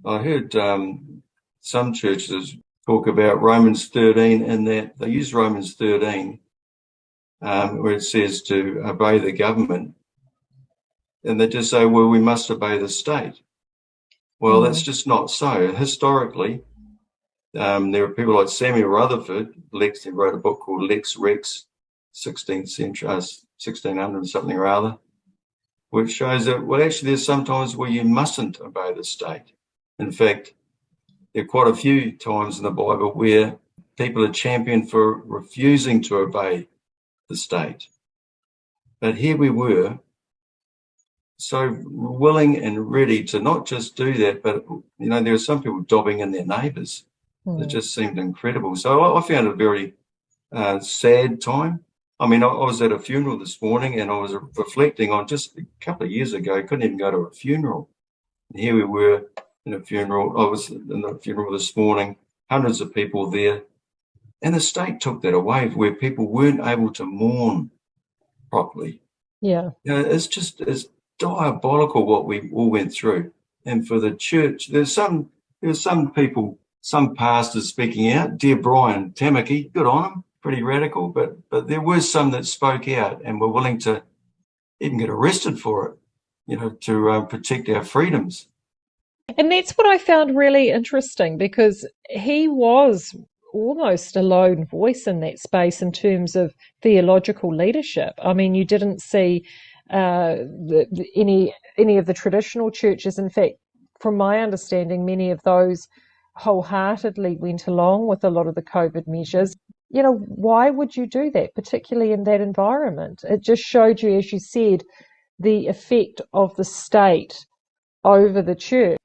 I heard some churches talk about Romans 13, and that they use Romans 13, where it says to obey the government, and they just say, well, we must obey the state. Well, that's just not so. Historically, there are people like Samuel Rutherford, he wrote a book called Lex Rex, 16th century, 1600 something or other, which shows that, well, actually, there's sometimes where you mustn't obey the state. In fact, there are quite a few times in the Bible where people are championed for refusing to obey the state. But here we were, so willing and ready to not just do that, but, there are some people dobbing in their neighbours. It just seemed incredible. So I found it a very sad time. I mean, I was at a funeral this morning, and I was reflecting on just a couple of years ago, I couldn't even go to a funeral. And here we were in a funeral. I was in the funeral this morning, hundreds of people there. And the state took that away, where people weren't able to mourn properly. Yeah. It's diabolical what we all went through. And for the church, there's some people, some pastors speaking out. Dear Brian Tamaki, good on him, pretty radical, but there were some that spoke out and were willing to even get arrested for it, to protect our freedoms. And that's what I found really interesting, because he was almost a lone voice in that space in terms of theological leadership. I mean, you didn't see any of the traditional churches. In fact, from my understanding, many of those wholeheartedly went along with a lot of the COVID measures. Why would you do that, particularly in that environment? It just showed you, as you said, the effect of the state over the church.